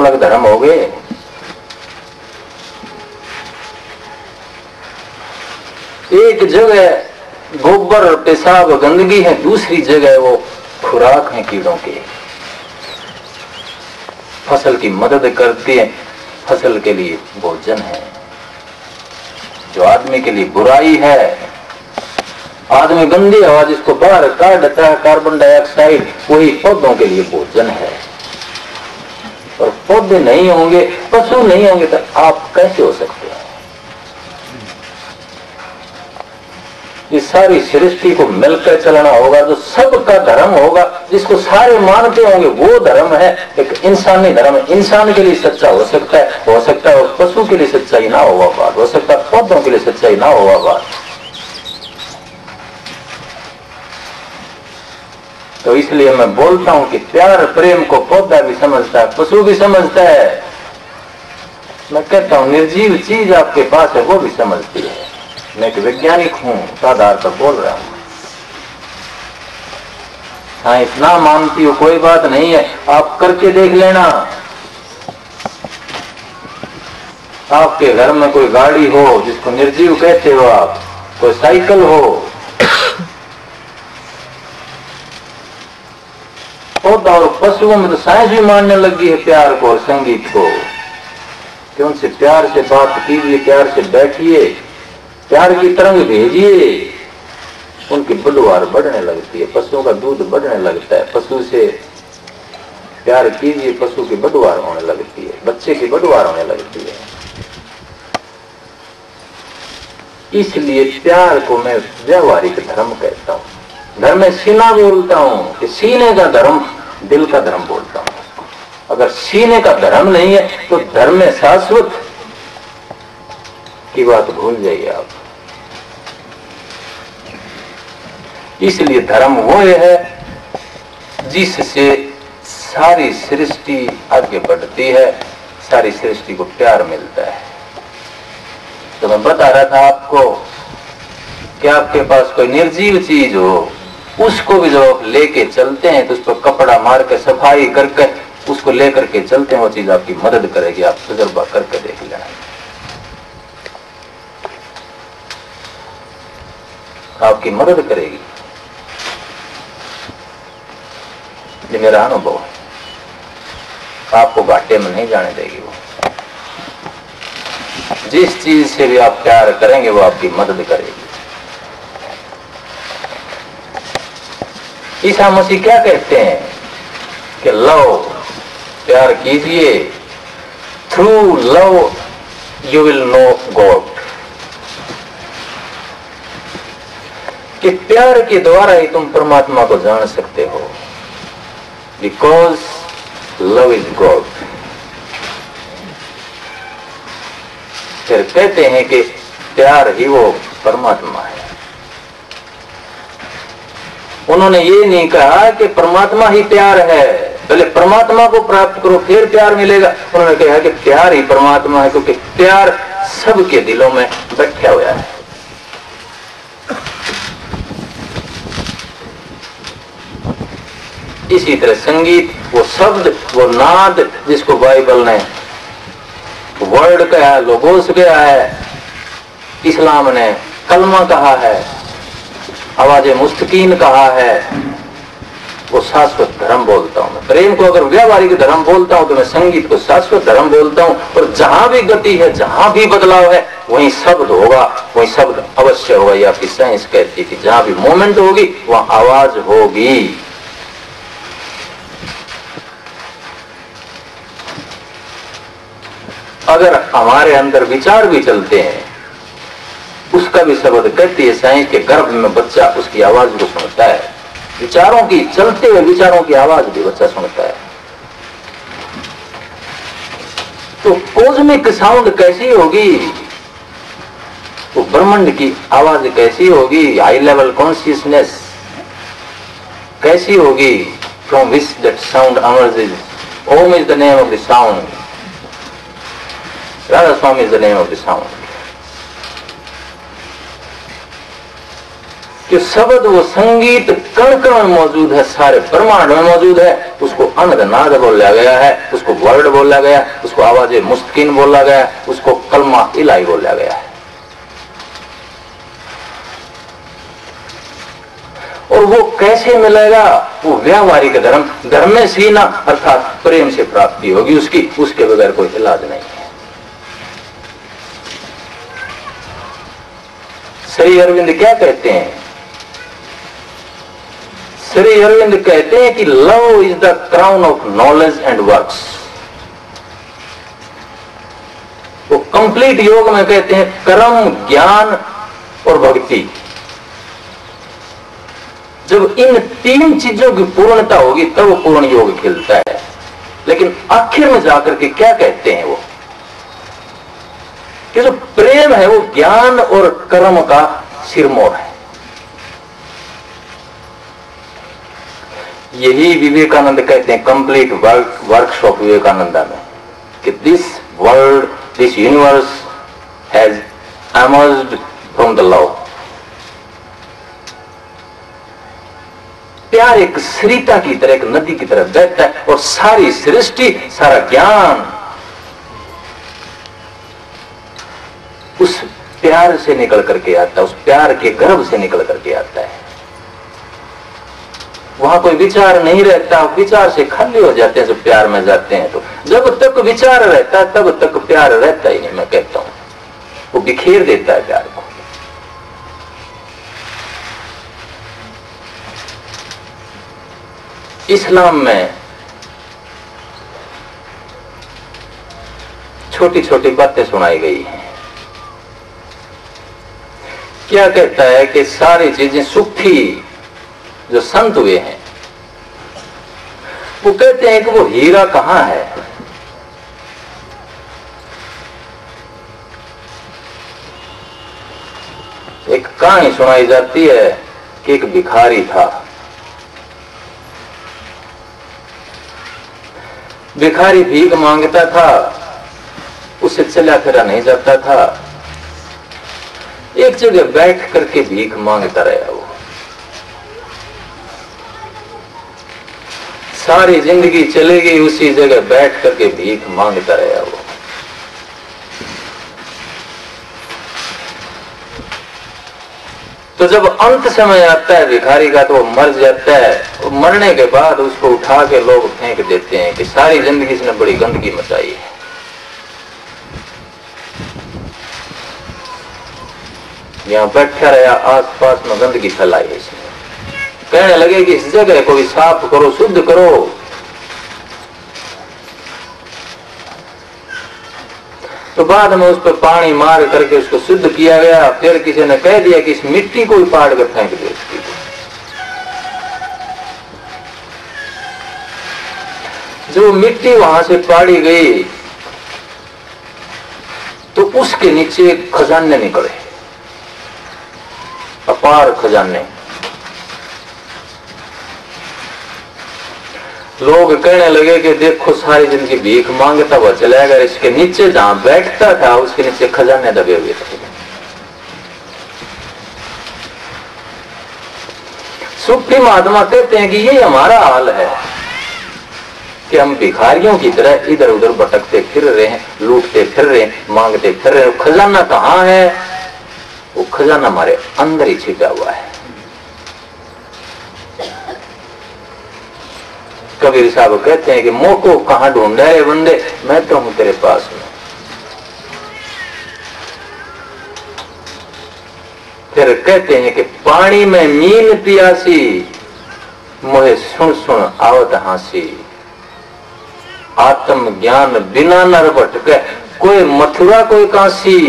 अलग धर्म हो गए। एक जगह गोबर और पेशाब गंदगी है, दूसरी जगह वो खुराक है कीड़ों की, फसल की मदद करती है, फसल के लिए भोजन है। जो आदमी के लिए बुराई है, आदमी गंदी हवा जिसको बाहर काट देता है, कार्बन डाइऑक्साइड, वही पौधों के लिए भोजन है। और पौधे नहीं होंगे, पशु नहीं होंगे तो आप कैसे हो सकते हैं? ये सारी सृष्टि को मिलकर चलना होगा, जो सबका धर्म होगा, जिसको सारे मानते होंगे, वो धर्म है एक इंसानी धर्म है। इंसान के लिए सच्चा हो सकता है और पशु के लिए सच्चाई ना होगा बात, हो सकता है पौधों के लिए सच्चाई ना होगा बात। तो इसलिए मैं बोलता हूं कि प्यार प्रेम को पौधा भी समझता है, पशु भी समझता है। मैं कहता हूं निर्जीव चीज आपके पास है, वो भी समझती है। मैं एक वैज्ञानिक हूं, उस आधार पर बोल रहा हूं। हाँ, इतना मानती हो कोई बात नहीं है, आप करके देख लेना। आपके घर में कोई गाड़ी हो जिसको निर्जीव कहते हो आप, कोई साइकिल हो, पौधा और पशुओं में तो साइंस भी मानने लगी है प्यार को और संगीत को कि उनसे प्यार से बात कीजिए, प्यार से बैठिए, प्यार की तरंग भेजिए, उनकी बुढ़वार बढ़ने लगती है, पशुओं का दूध बढ़ने लगता है। पशु से प्यार कीजिए, पशु की बुढ़वार होने लगती है, बच्चे की बुढ़वार होने लगती है। इसलिए प्यार को मैं व्यवहारिक धर्म कहता हूं। धर्म में सीना बोलता हूं कि सीने का धर्म, दिल का धर्म बोलता हूं। अगर सीने का धर्म नहीं है तो धर्म में शाश्वत की बात भूल जाइए आप। इसलिए धर्म वो है जिससे सारी सृष्टि आगे बढ़ती है, सारी सृष्टि को प्यार मिलता है। तो मैं बता रहा था आपको कि आपके पास कोई निर्जीव चीज हो, उसको भी जब आप लेके चलते हैं तो उस पर कपड़ा मार के सफाई करके उसको लेकर के चलते हैं, वो चीज आपकी मदद करेगी। आप तजुर्बा करके देख लेना, आपकी मदद करेगी। ये मेरा अनुभव है, आपको घाटे में नहीं जाने देगी। वो जिस चीज से भी आप प्यार करेंगे वो आपकी मदद करेगी। ईसा मसीह क्या कहते हैं कि लव, प्यार कीजिए, through love you will know God, कि प्यार के द्वारा ही तुम परमात्मा को जान सकते हो। Because love is God. फिर कहते हैं कि प्यार ही वो परमात्मा है। उन्होंने ये नहीं कहा कि परमात्मा ही प्यार है, पहले परमात्मा को प्राप्त करो फिर प्यार मिलेगा। उन्होंने कहा कि प्यार ही परमात्मा है, क्योंकि प्यार सबके दिलों में बैठा हुआ है। इसी तरह संगीत, वो शब्द, वो नाद जिसको बाइबल ने वर्ड कहा है, लोगोस कहा है, इस्लाम ने कलमा कहा है, आवाज़े मुस्तकीन कहा है, वो शाश्वत धर्म बोलता हूं मैं। प्रेम को अगर व्यावहारिक धर्म बोलता हूं तो मैं संगीत को शाश्वत धर्म बोलता हूं। और जहां भी गति है, जहां भी बदलाव है, वहीं शब्द होगा, वहीं शब्द अवश्य होगा। ये आपकी साइंस कहती है कि जहां भी मोमेंट होगी वहां आवाज होगी। अगर हमारे अंदर विचार भी चलते हैं, उसका भी शब्द कहती है साइंस के गर्भ में बच्चा उसकी आवाज को सुनता है। विचारों की, चलते हुए विचारों की आवाज भी बच्चा सुनता है। तो कॉस्मिक साउंड कैसी होगी, तो ब्रह्मांड की आवाज कैसी होगी, हाई लेवल कॉन्शियसनेस कैसी होगी, from which that sound emerges. Om is the name of the sound, Radha Swami is the name of the sound. कि शब्द वो संगीत कण कण में मौजूद है, सारे ब्रह्मांड में मौजूद है। उसको अनगनाद बोला गया है, उसको वर्ड बोला गया, उसको आवाज मुस्तकिन बोला गया, उसको कलमा इलाही बोला गया है। और वो कैसे मिलेगा? वो व्यावहारिक धर्म में सीना अर्थात प्रेम से प्राप्ति होगी उसकी, उसके बगैर कोई इलाज नहीं है। श्री अरविंद क्या कहते हैं? श्री अरविंद कहते हैं कि love is the crown of knowledge and works. वो कंप्लीट योग में कहते हैं कर्म, ज्ञान और भक्ति। जब इन तीन चीजों की पूर्णता होगी तब वो पूर्ण योग खिलता है। लेकिन आखिर में जाकर के क्या कहते हैं वो कि जो प्रेम है वो ज्ञान और कर्म का सिरमौर है। यही विवेकानंद कहते हैं कंप्लीट वर्कशॉप विवेकानंदा में कि this world, this universe has emerged from the love. प्यार एक सरिता की तरह, एक नदी की तरह बहता है और सारी सृष्टि, सारा ज्ञान उस प्यार से निकल करके आता है, उस प्यार के गर्भ से निकल करके आता है। वहां कोई विचार नहीं रहता, विचार से खाली हो जाते हैं जब प्यार में जाते हैं। तो जब तक विचार रहता है तब तक प्यार रहता ही नहीं। मैं कहता हूं वो बिखेर देता है प्यार को। इस्लाम में छोटी छोटी बातें सुनाई गई हैं। क्या कहता है कि सारी चीजें सुखी जो संत हुए हैं वो कहते हैं कि वो हीरा कहां है। एक कहानी सुनाई जाती है कि एक भिखारी था। भिखारी भीख मांगता था, उसे चला फिरा नहीं जाता था। एक जगह बैठ करके भीख मांगता रहा। वो सारी जिंदगी चली गई, उसी जगह बैठ करके भीख मांगता रहा। वो तो जब अंत समय आता है भिखारी का तो वो मर जाता है। वो मरने के बाद उसको उठा के लोग फेंक देते हैं कि सारी जिंदगी इसने बड़ी गंदगी मचाई है। यहां बैठा रहा, आसपास में गंदगी फैलाई है इसने। कहने लगे कि इस जगह को भी साफ करो, शुद्ध करो। तो बाद में उस पर पानी मार करके उसको शुद्ध किया गया। फिर किसी ने कह दिया कि इस मिट्टी को भी पाड़ कर फेंक दो। जो मिट्टी वहां से पाड़ी गई तो उसके नीचे खजाने निकले, अपार खजाने। लोग कहने लगे कि देखो सारी जिंदगी भीख मांगता हुआ चला गया, इसके नीचे जहां बैठता था उसके नीचे खजाने दबे हुए थे। सूफी महात्मा कहते हैं कि ये हमारा हाल है कि हम भिखारियों की तरह इधर उधर भटकते फिर रहे हैं, लूटते फिर रहे हैं, मांगते फिर रहे हैं। खजाना कहां है? वो खजाना हमारे अंदर ही छिपा हुआ है। कबीर साहब कहते हैं कि मोको कहां ढूंढे रे बंदे, मैं तो हूं तेरे पास में। फिर कहते हैं कि पानी में मीन पियासी, मोहे सुन सुन आवत हांसी। आत्म ज्ञान बिना नर भटके, कोई मथुरा कोई काशी।